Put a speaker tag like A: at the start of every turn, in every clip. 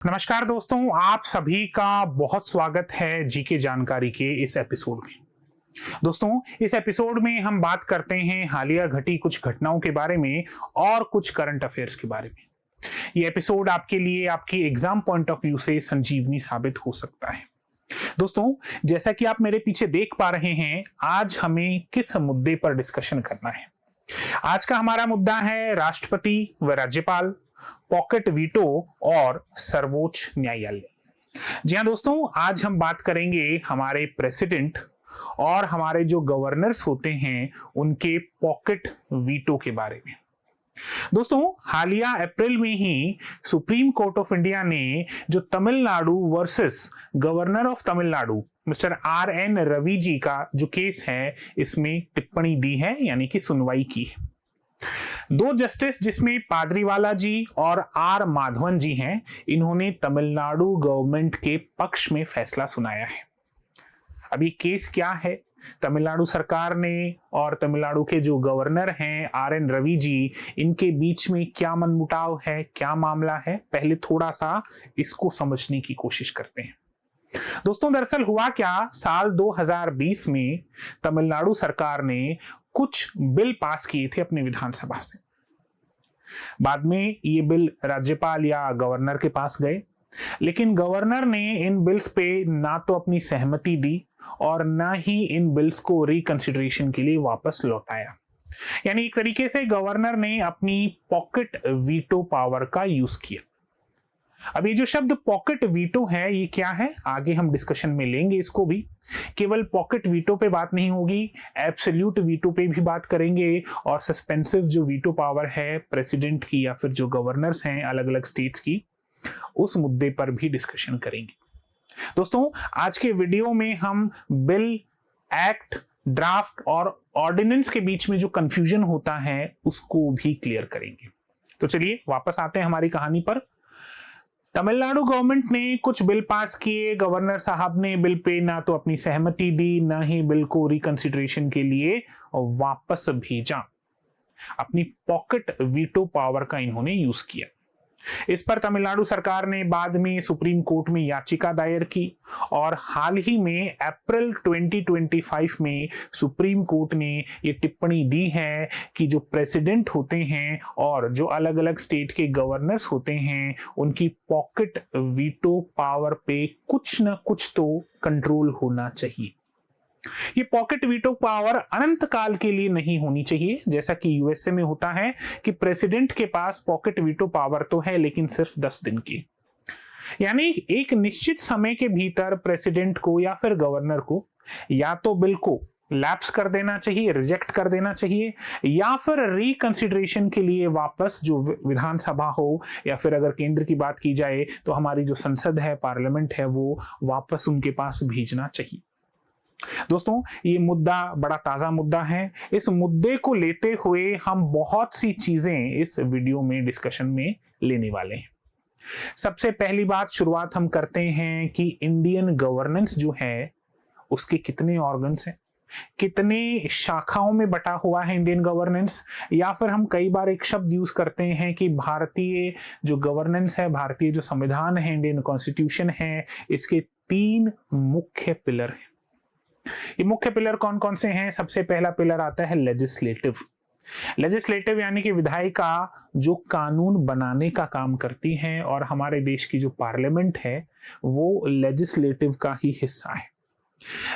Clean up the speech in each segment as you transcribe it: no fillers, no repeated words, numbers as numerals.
A: नमस्कार दोस्तों, आप सभी का बहुत स्वागत है जीके जानकारी के इस एपिसोड में। दोस्तों, इस एपिसोड में हम बात करते हैं हालिया घटी कुछ घटनाओं के बारे में और कुछ करंट अफेयर्स के बारे में। ये एपिसोड आपके लिए आपकी एग्जाम पॉइंट ऑफ व्यू से संजीवनी साबित हो सकता है। दोस्तों, जैसा कि आप मेरे पीछे देख पा रहे हैं, आज हमें किस मुद्दे पर डिस्कशन करना है। आज का हमारा मुद्दा है राष्ट्रपति व राज्यपाल, पॉकेट वीटो और सर्वोच्च न्यायालय। जी हाँ दोस्तों, आज हम बात करेंगे हमारे प्रेसिडेंट और हमारे जो गवर्नर्स होते हैं उनके पॉकेट वीटो के बारे में। दोस्तों, हालिया अप्रैल में ही सुप्रीम कोर्ट ऑफ इंडिया ने जो Tamil Nadu versus governor of Tamil Nadu mister RN Ravi ji का जो केस है, इसमें टिप्पणी दी है, यानी कि सुनवाई की है। दो जस्टिस जिसमें पादरीवाला जी और R माधवन जी हैं, इन्होंने तमिलनाडु गवर्नमेंट के पक्ष में फैसला सुनाया है। अब ये केस क्या है, तमिलनाडु सरकार ने और तमिलनाडु के जो गवर्नर हैं RN रवि जी, इनके बीच में क्या मनमुटाव है, क्या मामला है, पहले थोड़ा सा इसको समझने की कोशिश करते हैं। दोस्तों, दरअसल हुआ क्या, साल 2020 में तमिलनाडु सरकार ने कुछ बिल पास किए थे अपने विधानसभा से। बाद में ये बिल राज्यपाल या गवर्नर के पास गए, लेकिन गवर्नर ने इन बिल्स पे ना तो अपनी सहमति दी और ना ही इन बिल्स को रिकंसिडरेशन के लिए वापस लौटाया। यानी एक तरीके से गवर्नर ने अपनी पॉकेट वीटो पावर का यूज किया। अब ये जो शब्द पॉकेट वीटो है, ये क्या है, आगे हम डिस्कशन में लेंगे इसको भी। केवल पॉकेट वीटो पे बात नहीं होगी, एब्सोल्यूट वीटो पे भी बात करेंगे और सस्पेंसिव जो वीटो पावर है प्रेसिडेंट की या फिर जो गवर्नर्स हैं अलग अलग स्टेट्स की, उस मुद्दे पर भी डिस्कशन करेंगे। दोस्तों, आज के वीडियो में हम बिल, एक्ट, ड्राफ्ट और ऑर्डिनेंस के बीच में जो कंफ्यूजन होता है उसको भी क्लियर करेंगे। तो चलिए वापस आते हैं हमारी कहानी पर। तमिलनाडु गवर्नमेंट ने कुछ बिल पास किए, गवर्नर साहब ने बिल पे ना तो अपनी सहमति दी, ना ही बिल को रिकंसिडरेशन के लिए वापस भेजा। अपनी पॉकेट वीटो पावर का इन्होंने यूज किया। इस पर तमिलनाडु सरकार ने बाद में सुप्रीम कोर्ट में याचिका दायर की और हाल ही में अप्रैल 2025 में सुप्रीम कोर्ट ने ये टिप्पणी दी है कि जो प्रेसिडेंट होते हैं और जो अलग अलग स्टेट के गवर्नर्स होते हैं, उनकी पॉकेट वीटो पावर पे कुछ ना कुछ तो कंट्रोल होना चाहिए। ये पॉकेट वीटो पावर अनंत काल के लिए नहीं होनी चाहिए, जैसा कि यूएसए में होता है कि प्रेसिडेंट के पास पॉकेट वीटो पावर तो है लेकिन सिर्फ 10 दिन की। यानी एक निश्चित समय के भीतर प्रेसिडेंट को या फिर गवर्नर को या तो बिल को लैप्स कर देना चाहिए, रिजेक्ट कर देना चाहिए, या फिर रिकंसिडरेशन के लिए वापस जो विधानसभा हो या फिर अगर केंद्र की बात की जाए तो हमारी जो संसद है, पार्लियामेंट है, वो वापस उनके पास भेजना चाहिए। दोस्तों, ये मुद्दा बड़ा ताजा मुद्दा है। इस मुद्दे को लेते हुए हम बहुत सी चीजें इस वीडियो में डिस्कशन में लेने वाले हैं। सबसे पहली बात, शुरुआत हम करते हैं कि इंडियन गवर्नेंस जो है उसके कितने ऑर्गन्स हैं, कितने शाखाओं में बटा हुआ है इंडियन गवर्नेंस, या फिर हम कई बार एक शब्द यूज करते हैं कि भारतीय जो गवर्नेंस है, भारतीय जो संविधान है, इंडियन कॉन्स्टिट्यूशन है, इसके 3 मुख्य पिलर हैं। ये मुख्य पिलर कौन कौन से हैं? सबसे पहला पिलर आता है लेजिस्लेटिव। लेजिस्लेटिव यानी कि विधायिका जो कानून बनाने का काम करती है, और हमारे देश की जो पार्लियामेंट है वो लेजिस्लेटिव का ही हिस्सा है।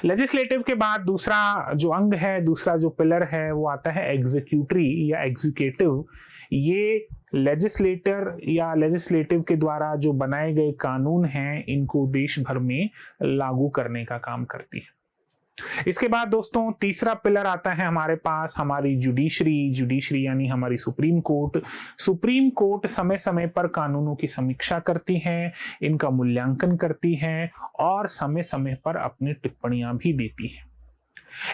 A: लेजिस्लेटिव के बाद दूसरा जो अंग है, दूसरा जो पिलर है, वो आता है एग्जीक्यूटरी या एग्जीक्यूटिव। ये लेजिस्लेटर या लेजिस्लेटिव के द्वारा जो बनाए गए कानून हैं, इनको देश भर में लागू करने का काम करती है। इसके बाद दोस्तों तीसरा पिलर आता है हमारे पास, हमारी जुडिशरी यानी हमारी सुप्रीम कोर्ट। सुप्रीम कोर्ट समय समय पर कानूनों की समीक्षा करती है, इनका मूल्यांकन करती है और समय समय पर अपनी टिप्पणियां भी देती है।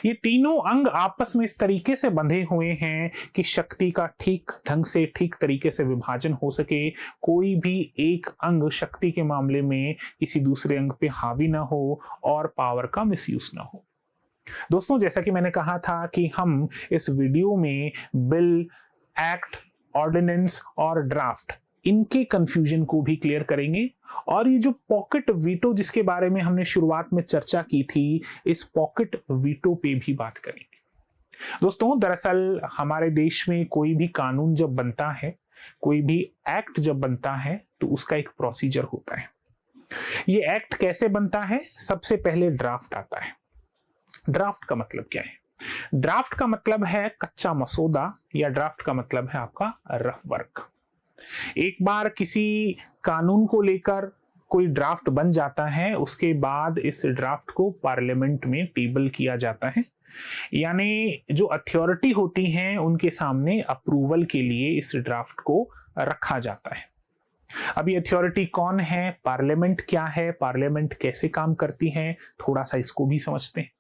A: ये तीनों अंग आपस में इस तरीके से बंधे हुए हैं कि शक्ति का ठीक ढंग से, ठीक तरीके से विभाजन हो सके, कोई भी एक अंग शक्ति के मामले में किसी दूसरे अंग पे हावी ना हो और पावर का मिसयूज ना हो। दोस्तों, जैसा कि मैंने कहा था कि हम इस वीडियो में बिल, एक्ट, ऑर्डिनेंस और ड्राफ्ट इनके कंफ्यूजन को भी क्लियर करेंगे और ये जो पॉकेट वीटो जिसके बारे में हमने शुरुआत में चर्चा की थी, इस पॉकेट वीटो पे भी बात करेंगे। दोस्तों, दरअसल हमारे देश में कोई भी कानून जब बनता है, कोई भी एक्ट जब बनता है, तो उसका एक प्रोसीजर होता है। ये एक्ट कैसे बनता है? सबसे पहले ड्राफ्ट आता है। ड्राफ्ट का मतलब क्या है? ड्राफ्ट का मतलब है कच्चा मसौदा, या ड्राफ्ट का मतलब है आपका रफ वर्क। एक बार किसी कानून को लेकर कोई ड्राफ्ट बन जाता है, उसके बाद इस ड्राफ्ट को पार्लियामेंट में टेबल किया जाता है, यानी जो अथॉरिटी होती हैं उनके सामने अप्रूवल के लिए इस ड्राफ्ट को रखा जाता है। अब ये अथॉरिटी कौन है, पार्लियामेंट क्या है, पार्लियामेंट कैसे काम करती है, थोड़ा सा इसको भी समझते हैं।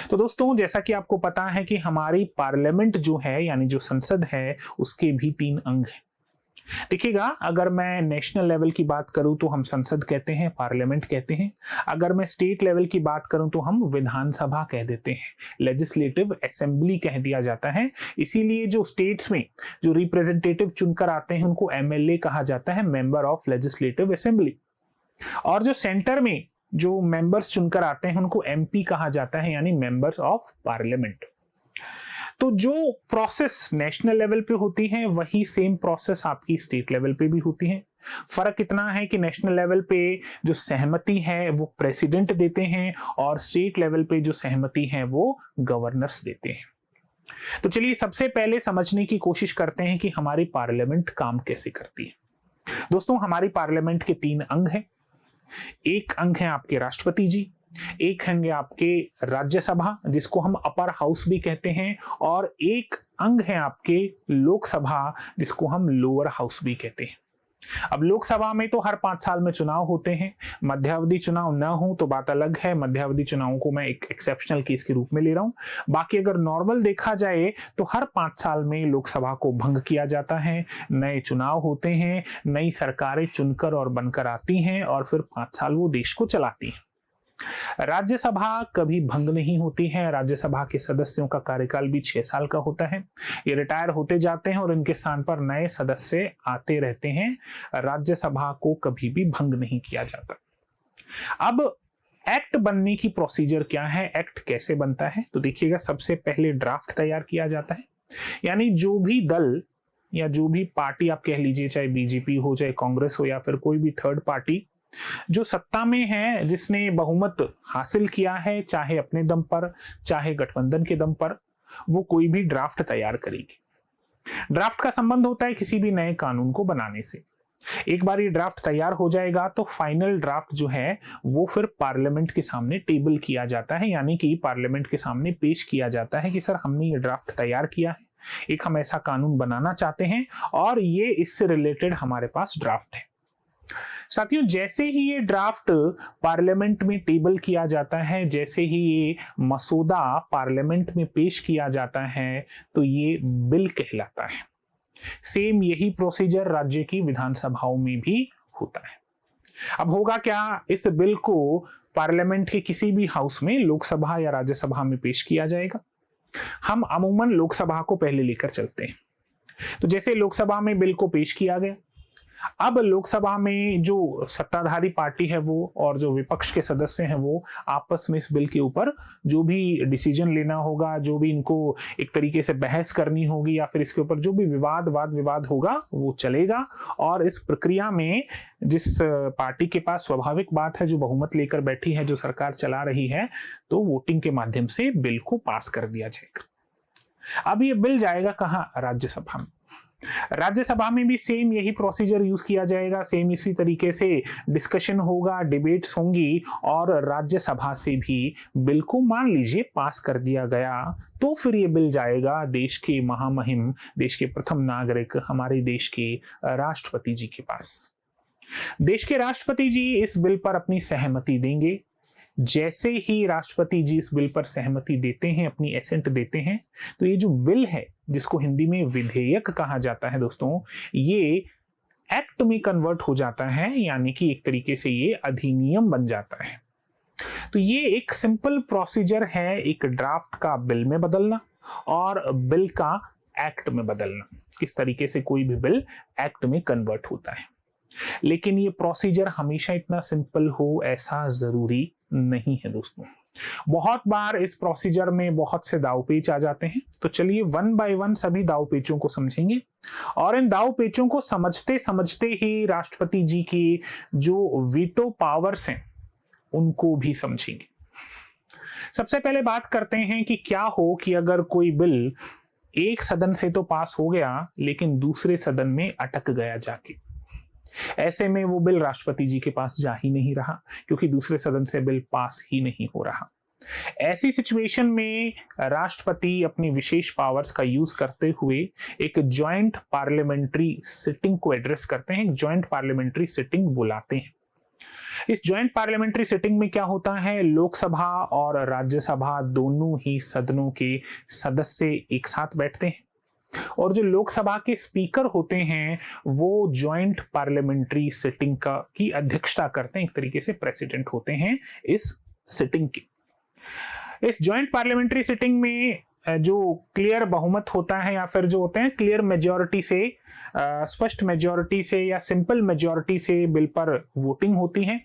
A: तो दोस्तों, जैसा कि आपको पता है कि हमारी पार्लियामेंट जो है, यानी जो संसद है, उसके भी 3 अंग हैं। देखिएगा, अगर मैं नेशनल लेवल की बात करूं तो हम संसद कहते हैं, पार्लियामेंट कहते हैं। अगर मैं स्टेट लेवल की बात करूं तो हम विधानसभा कह देते हैं, लेजिस्लेटिव असेंबली कह दिया जाता है। इसीलिए जो स्टेट्स में जो रिप्रेजेंटेटिव चुनकर आते हैं उनको एमएलए कहा जाता है, मेंबर ऑफ लेजिस्लेटिव असेंबली। और जो सेंटर में जो मेंबर्स चुनकर आते हैं उनको एमपी कहा जाता है, यानी मेंबर्स ऑफ पार्लियामेंट। तो जो प्रोसेस नेशनल लेवल पे होती है वही सेम प्रोसेस आपकी स्टेट लेवल पे भी होती है। फर्क इतना है कि नेशनल लेवल पे जो सहमति है वो प्रेसिडेंट देते हैं और स्टेट लेवल पे जो सहमति है वो गवर्नर्स देते हैं। तो चलिए सबसे पहले समझने की कोशिश करते हैं कि हमारी पार्लियामेंट काम कैसे करती है। दोस्तों, हमारी पार्लियामेंट के 3 अंग हैं। एक अंग है आपके राष्ट्रपति जी, एक अंग है आपके राज्यसभा जिसको हम अपर हाउस भी कहते हैं, और एक अंग है आपके लोकसभा जिसको हम लोअर हाउस भी कहते हैं। अब लोकसभा में तो हर 5 साल में चुनाव होते हैं। मध्यावधि चुनाव न हो तो बात अलग है, मध्यावधि चुनावों को मैं एक एक्सेप्शनल केस के रूप में ले रहा हूं। बाकी अगर नॉर्मल देखा जाए तो हर 5 साल में लोकसभा को भंग किया जाता है, नए चुनाव होते हैं, नई सरकारें चुनकर और बनकर आती हैं और फिर 5 साल वो देश को चलाती हैं। राज्यसभा कभी भंग नहीं होती है। राज्यसभा के सदस्यों का कार्यकाल भी 6 साल का होता है। ये रिटायर होते जाते हैं और इनके स्थान पर नए सदस्य आते रहते हैं। राज्यसभा को कभी भी भंग नहीं किया जाता। अब एक्ट बनने की प्रोसीजर क्या है, एक्ट कैसे बनता है? तो देखिएगा, सबसे पहले ड्राफ्ट तैयार किया जाता है, यानी जो भी दल या जो भी पार्टी आप कह लीजिए, चाहे बीजेपी हो, चाहे कांग्रेस हो, या फिर कोई भी थर्ड पार्टी जो सत्ता में है, जिसने बहुमत हासिल किया है, चाहे अपने दम पर चाहे गठबंधन के दम पर, वो कोई भी ड्राफ्ट तैयार करेगी। ड्राफ्ट का संबंध होता है किसी भी नए कानून को बनाने से। एक बार ये ड्राफ्ट तैयार हो जाएगा तो फाइनल ड्राफ्ट जो है वो फिर पार्लियामेंट के सामने टेबल किया जाता है, यानी कि पार्लियामेंट के सामने पेश किया जाता है कि सर, हमने ये ड्राफ्ट तैयार किया है, एक हम ऐसा कानून बनाना चाहते हैं और ये इससे रिलेटेड हमारे पास ड्राफ्ट है। साथियों, जैसे ही ये ड्राफ्ट पार्लियामेंट में टेबल किया जाता है, जैसे ही ये मसौदा पार्लियामेंट में पेश किया जाता है, तो ये बिल कहलाता है। सेम यही प्रोसीजर राज्य की विधानसभाओं में भी होता है। अब होगा क्या, इस बिल को पार्लियामेंट के किसी भी हाउस में, लोकसभा या राज्यसभा में पेश किया जाएगा। हम अमूमन लोकसभा को पहले लेकर चलते हैं। तो जैसे लोकसभा में बिल को पेश किया गया, अब लोकसभा में जो सत्ताधारी पार्टी है वो और जो विपक्ष के सदस्य हैं वो आपस में इस बिल के ऊपर जो भी डिसीजन लेना होगा, जो भी इनको एक तरीके से बहस करनी होगी, या फिर इसके ऊपर जो भी वाद विवाद होगा वो चलेगा। और इस प्रक्रिया में जिस पार्टी के पास, स्वाभाविक बात है, जो बहुमत लेकर बैठी है, जो सरकार चला रही है, तो वोटिंग के माध्यम से बिल को पास कर दिया जाएगा। अब ये बिल जाएगा कहाँ? राज्यसभा में। राज्यसभा में भी सेम यही प्रोसीजर यूज किया जाएगा, सेम इसी तरीके से डिस्कशन होगा, डिबेट्स होंगी, और राज्यसभा से भी बिल को मान लीजिए पास कर दिया गया, तो फिर ये बिल जाएगा देश के महामहिम, देश के प्रथम नागरिक, हमारे देश के राष्ट्रपति जी के पास। देश के राष्ट्रपति जी इस बिल पर अपनी सहमति देंगे। जैसे ही राष्ट्रपति जी इस बिल पर सहमति देते हैं, अपनी एसेंट देते हैं, तो ये जो बिल है, जिसको हिंदी में विधेयक कहा जाता है दोस्तों, ये एक्ट में कन्वर्ट हो जाता है, यानी कि एक तरीके से ये अधिनियम बन जाता है। तो ये एक सिंपल प्रोसीजर है, एक ड्राफ्ट का बिल में बदलना और बिल का एक्ट में बदलना, किस तरीके से कोई भी बिल एक्ट में कन्वर्ट होता है। लेकिन ये प्रोसीजर हमेशा इतना सिंपल हो ऐसा जरूरी नहीं है दोस्तों। बहुत बार इस प्रोसीजर में बहुत से दाव पेच आ जाते हैं। तो चलिए वन बाय वन सभी दाव पेचों को समझेंगे और इन दाव पेचों को समझते समझते ही राष्ट्रपति जी की जो वीटो पावर्स हैं उनको भी समझेंगे। सबसे पहले बात करते हैं कि क्या हो कि अगर कोई बिल एक सदन से तो पास हो गया लेकिन दूसरे सदन में अटक गया जाके। ऐसे में वो बिल राष्ट्रपति जी के पास जा ही नहीं रहा क्योंकि दूसरे सदन से बिल पास ही नहीं हो रहा। ऐसी सिचुएशन में राष्ट्रपति अपनी विशेष पावर्स का यूज करते हुए एक जॉइंट पार्लियामेंट्री सिटिंग को एड्रेस करते हैं, एक जॉइंट पार्लियामेंट्री सिटिंग बुलाते हैं। इस जॉइंट पार्लियामेंट्री सिटिंग में क्या होता है, लोकसभा और राज्यसभा दोनों ही सदनों के सदस्य एक साथ बैठते हैं और जो लोकसभा के स्पीकर होते हैं वो जॉइंट पार्लियामेंट्री सिटिंग की अध्यक्षता करते हैं, एक तरीके से प्रेसिडेंट होते हैं इस सिटिंग की। इस जॉइंट पार्लियामेंट्री सिटिंग में जो क्लियर बहुमत होता है या फिर जो होते हैं क्लियर मेजॉरिटी से, स्पष्ट मेजॉरिटी से या सिंपल मेजॉरिटी से बिल पर वोटिंग होती है।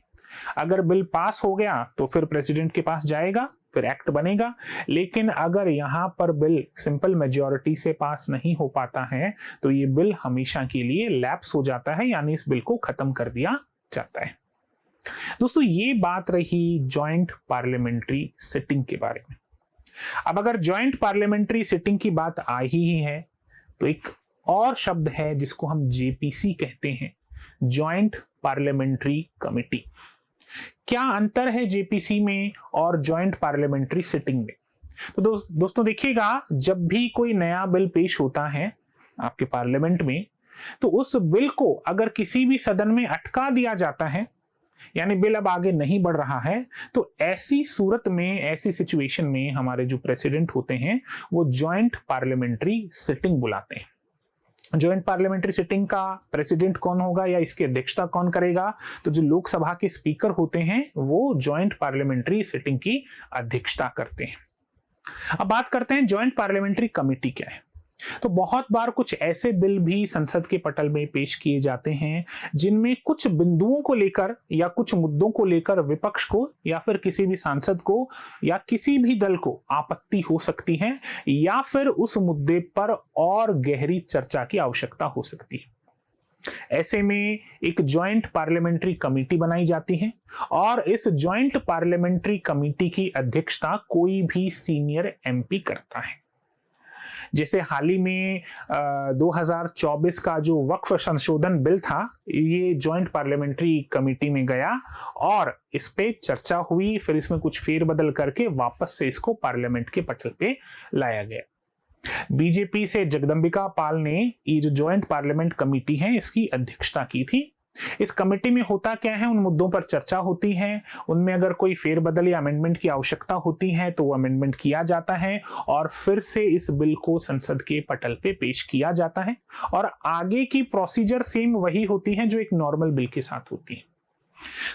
A: अगर बिल पास हो गया तो फिर प्रेसिडेंट के पास जाएगा, फिर एक्ट बनेगा। लेकिन अगर यहाँ पर बिल सिंपल मेजॉरिटी से पास नहीं हो पाता है तो ये बिल हमेशा के लिए लैप्स हो जाता है, यानी इस बिल को खत्म कर दिया जाता है। दोस्तों ये बात रही जॉइंट पार्लियामेंट्री सिटिंग के बारे में। अब अगर जॉइंट पार्लियामेंट्री सिटिंग की बात आ ही है तो एक और शब्द है जिसको हम जेपीसी कहते हैं, जॉइंट पार्लियामेंट्री कमेटी। क्या अंतर है जेपीसी में और जॉइंट पार्लियामेंट्री सिटिंग में? तो दोस्तों देखिएगा, जब भी कोई नया बिल पेश होता है आपके पार्लियामेंट में तो उस बिल को अगर किसी भी सदन में अटका दिया जाता है, यानी बिल अब आगे नहीं बढ़ रहा है, तो ऐसी सूरत में, ऐसी सिचुएशन में हमारे जो प्रेसिडेंट होते हैं वो जॉइंट पार्लियामेंट्री सिटिंग बुलाते हैं। जॉइंट पार्लियामेंट्री सिटिंग का प्रेसिडेंट कौन होगा या इसकी अध्यक्षता कौन करेगा? तो जो लोकसभा के स्पीकर होते हैं वो जॉइंट पार्लियामेंट्री सिटिंग की अध्यक्षता करते हैं। अब बात करते हैं जॉइंट पार्लियामेंट्री कमेटी क्या है। तो बहुत बार कुछ ऐसे बिल भी संसद के पटल में पेश किए जाते हैं जिनमें कुछ बिंदुओं को लेकर या कुछ मुद्दों को लेकर विपक्ष को या फिर किसी भी सांसद को या किसी भी दल को आपत्ति हो सकती है या फिर उस मुद्दे पर और गहरी चर्चा की आवश्यकता हो सकती है। ऐसे में एक जॉइंट पार्लियामेंट्री कमेटी बनाई जाती है और इस जॉइंट पार्लियामेंट्री कमेटी की अध्यक्षता कोई भी सीनियर एमपी करता है। जैसे हाल ही में 2024 का जो वक्फ संशोधन बिल था, ये जॉइंट पार्लियामेंट्री कमेटी में गया और इस पे चर्चा हुई, फिर इसमें कुछ फेरबदल करके वापस से इसको पार्लियामेंट के पटल पे लाया गया। बीजेपी से जगदंबिका पाल ने ये जो जॉइंट पार्लियामेंट कमेटी है इसकी अध्यक्षता की थी। इस कमेटी में होता क्या है, उन मुद्दों पर चर्चा होती है, उनमें अगर कोई फेरबदल या अमेंडमेंट की आवश्यकता होती है तो वो अमेंडमेंट किया जाता है और फिर से इस बिल को संसद के पटल पे पेश किया जाता है और आगे की प्रोसीजर सेम वही होती है जो एक नॉर्मल बिल के साथ होती है।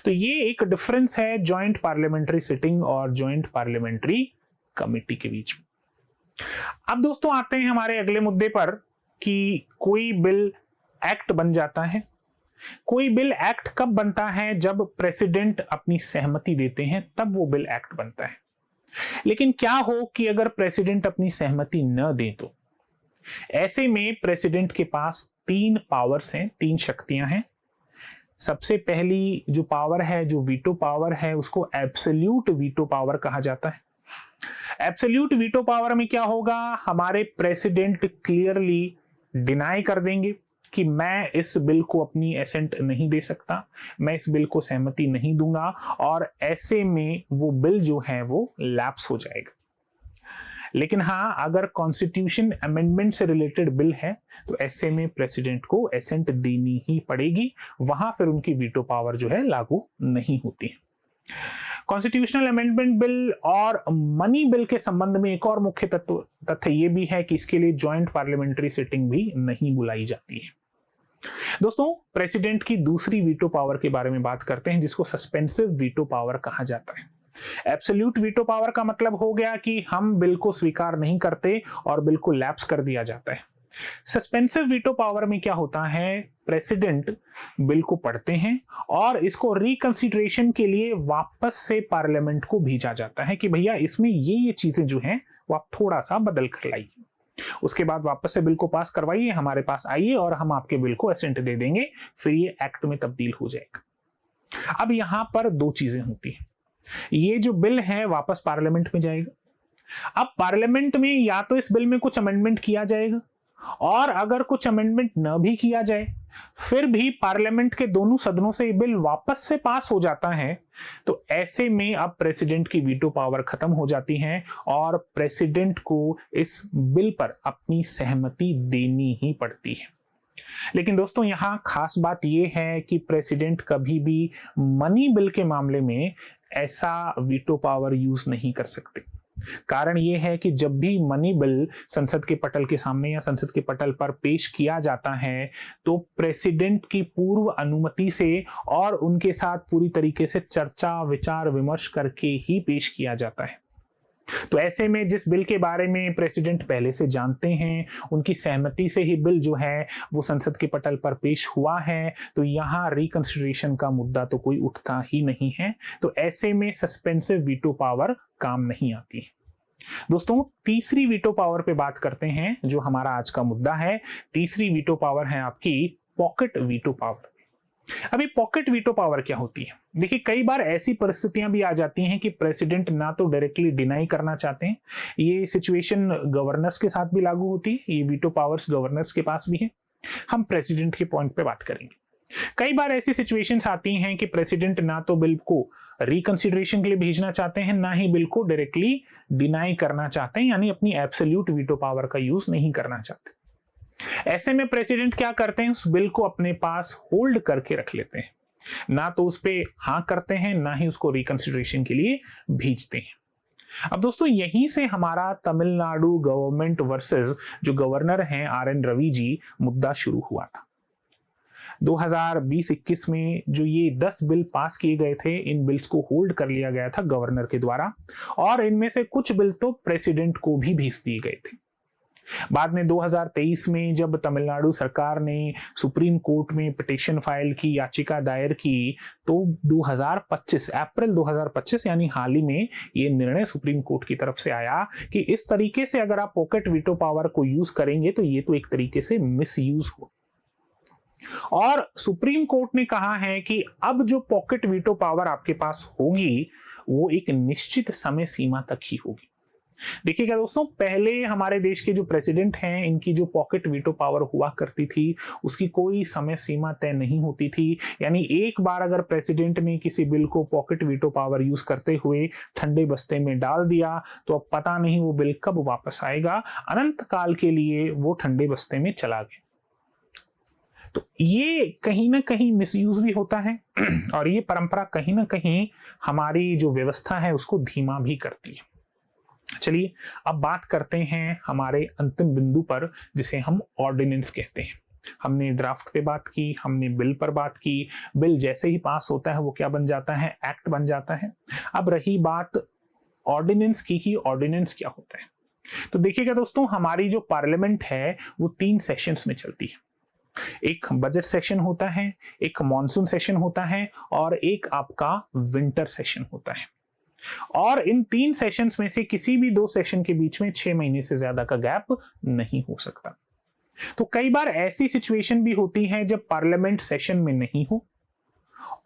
A: तो ये एक डिफरेंस है जॉइंट पार्लियामेंट्री सिटिंग और जॉइंट पार्लियामेंट्री कमेटी के बीच में। अब दोस्तों आते हैं हमारे अगले मुद्दे पर कि कोई बिल एक्ट बन जाता है। कोई बिल एक्ट कब बनता है? जब प्रेसिडेंट अपनी सहमति देते हैं तब वो बिल एक्ट बनता है। लेकिन क्या हो कि अगर प्रेसिडेंट अपनी सहमति न दे तो? ऐसे में प्रेसिडेंट के पास 3 पावर्स हैं, 3 शक्तियां हैं। सबसे पहली जो पावर है, जो वीटो पावर है, उसको एब्सोल्यूट वीटो पावर कहा जाता है। एब्सोल्यूट वीटो पावर में क्या होगा, हमारे प्रेसिडेंट क्लियरली डिनाई कर देंगे कि मैं इस बिल को अपनी एसेंट नहीं दे सकता, मैं इस बिल को सहमति नहीं दूंगा और ऐसे में वो बिल जो है वो लैप्स हो जाएगा। लेकिन हाँ, अगर कॉन्स्टिट्यूशन अमेंडमेंट से रिलेटेड बिल है तो ऐसे में प्रेसिडेंट को एसेंट देनी ही पड़ेगी, वहां फिर उनकी वीटो पावर जो है लागू नहीं होती। कॉन्स्टिट्यूशनल अमेंडमेंट बिल और मनी बिल के संबंध में एक और मुख्य तथ्य ये भी है कि इसके लिए जॉइंट पार्लियामेंट्री सिटिंग भी नहीं बुलाई जाती है। दोस्तों, प्रेसिडेंट की दूसरी वीटो पावर के बारे में बात करते हैं जिसको सस्पेंसिव वीटो पावर कहा जाता है। एब्सोल्यूट वीटो पावर का मतलब हो गया कि हम बिल को स्वीकार नहीं करते और बिल को लैप्स कर दिया जाता है। सस्पेंसिव वीटो पावर में क्या होता है, प्रेसिडेंट बिल को पढ़ते हैं और इसको रिकंसिडरेशन के लिए वापस से पार्लियामेंट को भेजा जाता है कि भैया इसमें ये चीजें जो हैं वो आप थोड़ा सा बदल कर लाइए, उसके बाद वापस से बिल को पास करवाइए, हमारे पास आइए और हम आपके बिल को एसेंट दे देंगे, फिर ये एक्ट में तब्दील हो जाएगा। अब यहां पर दो चीजें होती हैं, ये जो बिल है वापस पार्लियामेंट में जाएगा। अब पार्लियामेंट में या तो इस बिल में कुछ अमेंडमेंट किया जाएगा और अगर कुछ अमेंडमेंट न भी किया जाए फिर भी पार्लियामेंट के दोनों सदनों से ये बिल वापस से पास हो जाता है, तो ऐसे में अब प्रेसिडेंट की वीटो पावर खत्म हो जाती है और प्रेसिडेंट को इस बिल पर अपनी सहमति देनी ही पड़ती है। लेकिन दोस्तों यहां खास बात यह है कि प्रेसिडेंट कभी भी मनी बिल के मामले में ऐसा वीटो पावर यूज नहीं कर सकते। कारण यह है कि जब भी मनी बिल संसद के पटल के सामने या संसद के पटल पर पेश किया जाता है तो प्रेसिडेंट की पूर्व अनुमति से और उनके साथ पूरी तरीके से चर्चा विचार विमर्श करके ही पेश किया जाता है। तो ऐसे में जिस बिल के बारे में प्रेसिडेंट पहले से जानते हैं, उनकी सहमति से ही बिल जो है वो संसद के पटल पर पेश हुआ है, तो यहाँ रिकंसिडरेशन का मुद्दा तो कोई उठता ही नहीं है। तो ऐसे में सस्पेंसिव वीटो पावर काम नहीं आती है। दोस्तों तीसरी वीटो पावर पे बात करते हैं, जो हमारा आज का मुद्दा है। तीसरी वीटो पावर है आपकी पॉकेट वीटो पावर। अभी पॉकेट वीटो पावर क्या होती है? देखिए कई बार ऐसी परिस्थितियां भी आ जाती हैं कि प्रेसिडेंट ना तो डायरेक्टली डिनाई करना चाहते हैं, ये सिचुएशन गवर्नर्स के साथ भी लागू होती है, ये वीटो पावर्स गवर्नर्स के पास भी है। हम प्रेसिडेंट के पॉइंट पे बात करेंगे। कई बार ऐसी सिचुएशंस आती हैं कि प्रेसिडेंट ना तो बिल को रिकंसिडरेशन के लिए भेजना चाहते हैं, ना ही बिल को डायरेक्टली डिनाई करना चाहते हैं, यानी अपनी एब्सोल्यूट वीटो पावर का यूज नहीं करना चाहते। ऐसे में प्रेसिडेंट क्या करते हैं, उस बिल को अपने पास होल्ड करके रख लेते हैं, ना तो उस पे हाँ करते हैं ना ही उसको रिकंसिडरेशन के लिए भेजते हैं। अब दोस्तों यहीं से हमारा तमिलनाडु गवर्नमेंट वर्सेस जो गवर्नर हैं RN रवि जी मुद्दा शुरू हुआ था। 2020-21 में जो ये 10 बिल पास किए गए थे, इन बिल्स को होल्ड कर लिया गया था गवर्नर के द्वारा और इनमें से कुछ बिल तो प्रेसिडेंट को भी भेज दिए गए थे। बाद में 2023 में जब तमिलनाडु सरकार ने सुप्रीम कोर्ट में पिटीशन फाइल की, याचिका दायर की, तो 2025 अप्रैल 2025 यानी हाल ही में ये निर्णय सुप्रीम कोर्ट की तरफ से आया कि इस तरीके से अगर आप पॉकेट वीटो पावर को यूज करेंगे तो ये तो एक तरीके से मिस यूज हो। और सुप्रीम कोर्ट ने कहा है कि अब जो पॉकेट वीटो पावर आपके पास होगी वो एक निश्चित समय सीमा तक ही होगी। देखिएगा दोस्तों, पहले हमारे देश के जो प्रेसिडेंट हैं इनकी जो पॉकेट वीटो पावर हुआ करती थी उसकी कोई समय सीमा तय नहीं होती थी। यानी एक बार अगर प्रेसिडेंट ने किसी बिल को पॉकेट वीटो पावर यूज करते हुए ठंडे बस्ते में डाल दिया तो अब पता नहीं वो बिल कब वापस आएगा, अनंत काल के लिए वो ठंडे बस्ते में चला गया। तो ये कहीं ना कहीं मिसयूज भी होता है और ये परंपरा कहीं ना कहीं हमारी जो व्यवस्था है उसको धीमा भी करती है। चलिए अब बात करते हैं हमारे अंतिम बिंदु पर, जिसे हम ऑर्डिनेंस कहते हैं। हमने ड्राफ्ट पे बात की, हमने बिल पर बात की। बिल जैसे ही पास होता है वो क्या बन जाता है, एक्ट बन जाता है। अब रही बात ऑर्डिनेंस की कि ऑर्डिनेंस क्या होता है। तो देखिएगा दोस्तों, हमारी जो पार्लियामेंट है वो 3 सेशंस में चलती है। एक बजट सेशन होता है, एक मॉनसून सेशन होता है और एक आपका विंटर सेशन होता है। और इन 3 सेशंस में से किसी भी 2 सेशन के बीच में 6 महीने से ज्यादा का गैप नहीं हो सकता। तो कई बार ऐसी सिचुएशन भी होती है जब पार्लियामेंट सेशन में नहीं हो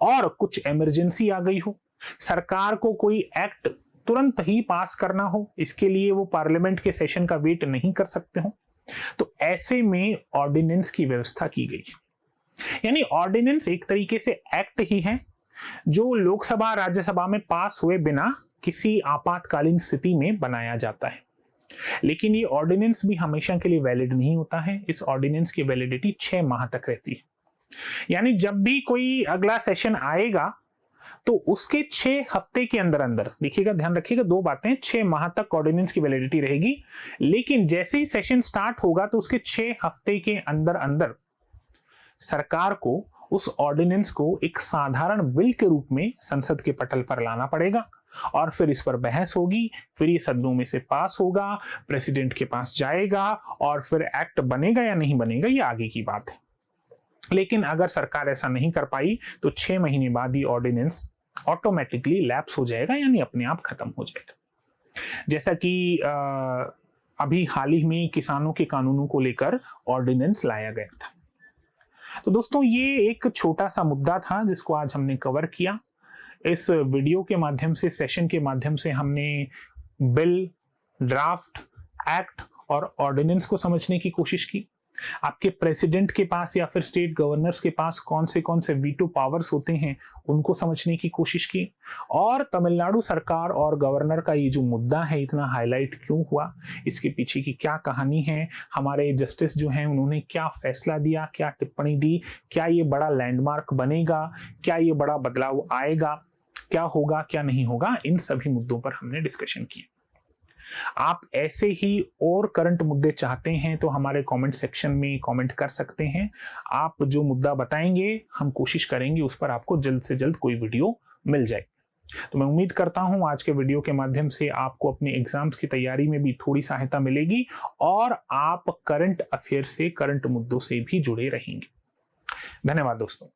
A: और कुछ इमरजेंसी आ गई हो, सरकार को कोई एक्ट तुरंत ही पास करना हो, इसके लिए वो पार्लियामेंट के सेशन का वेट नहीं कर सकते हो, तो ऐसे में ऑर्डिनेंस की व्यवस्था की गई। यानी ऑर्डिनेंस एक तरीके से एक्ट ही है जो लोकसभा राज्यसभा में पास हुए बिना किसी आपातकालीन स्थिति में बनाया जाता है। लेकिन ये ऑर्डिनेंस भी हमेशा के लिए वैलिड नहीं होता है। इस ऑर्डिनेंस की वैलिडिटी 6 माह तक रहती है। यानी जब भी कोई अगला सेशन आएगा तो उसके 6 हफ्ते के अंदर अंदर, देखिएगा ध्यान रखिएगा 2 बातें, 6 माह तक ऑर्डिनेंस की वैलिडिटी रहेगी। लेकिन जैसे ही सेशन स्टार्ट होगा तो उसके 6 हफ्ते के अंदर अंदर सरकार को उस ऑर्डिनेंस को एक साधारण बिल के रूप में संसद के पटल पर लाना पड़ेगा और फिर इस पर बहस होगी, फिर ये सदनों में से पास होगा, प्रेसिडेंट के पास जाएगा और फिर एक्ट बनेगा या नहीं बनेगा ये आगे की बात है। लेकिन अगर सरकार ऐसा नहीं कर पाई तो 6 महीने बाद ये ऑर्डिनेंस ऑटोमेटिकली लैप्स हो जाएगा, यानी अपने आप खत्म हो जाएगा। जैसा कि अभी हाल ही में किसानों के कानूनों को लेकर ऑर्डिनेंस लाया गया था। तो दोस्तों ये एक छोटा सा मुद्दा था जिसको आज हमने कवर किया। इस वीडियो के माध्यम से, सेशन के माध्यम से हमने बिल, ड्राफ्ट, एक्ट और ऑर्डिनेंस को समझने की कोशिश की। आपके प्रेसिडेंट के पास या फिर स्टेट गवर्नर्स के पास कौन से वीटो पावर्स होते हैं उनको समझने की कोशिश की, और तमिलनाडु सरकार और गवर्नर का ये जो मुद्दा है इतना हाईलाइट क्यों हुआ, इसके पीछे की क्या कहानी है, हमारे जस्टिस जो हैं उन्होंने क्या फैसला दिया, क्या टिप्पणी दी, क्या ये बड़ा लैंडमार्क बनेगा, क्या ये बड़ा बदलाव आएगा, क्या होगा क्या नहीं होगा, इन सभी मुद्दों पर हमने डिस्कशन किया। आप ऐसे ही और करंट मुद्दे चाहते हैं तो हमारे कमेंट सेक्शन में कमेंट कर सकते हैं। आप जो मुद्दा बताएंगे हम कोशिश करेंगे उस पर आपको जल्द से जल्द कोई वीडियो मिल जाए। तो मैं उम्मीद करता हूं आज के वीडियो के माध्यम से आपको अपने एग्जाम्स की तैयारी में भी थोड़ी सहायता मिलेगी और आप करंट अफेयर से, करंट मुद्दों से भी जुड़े रहेंगे। धन्यवाद दोस्तों।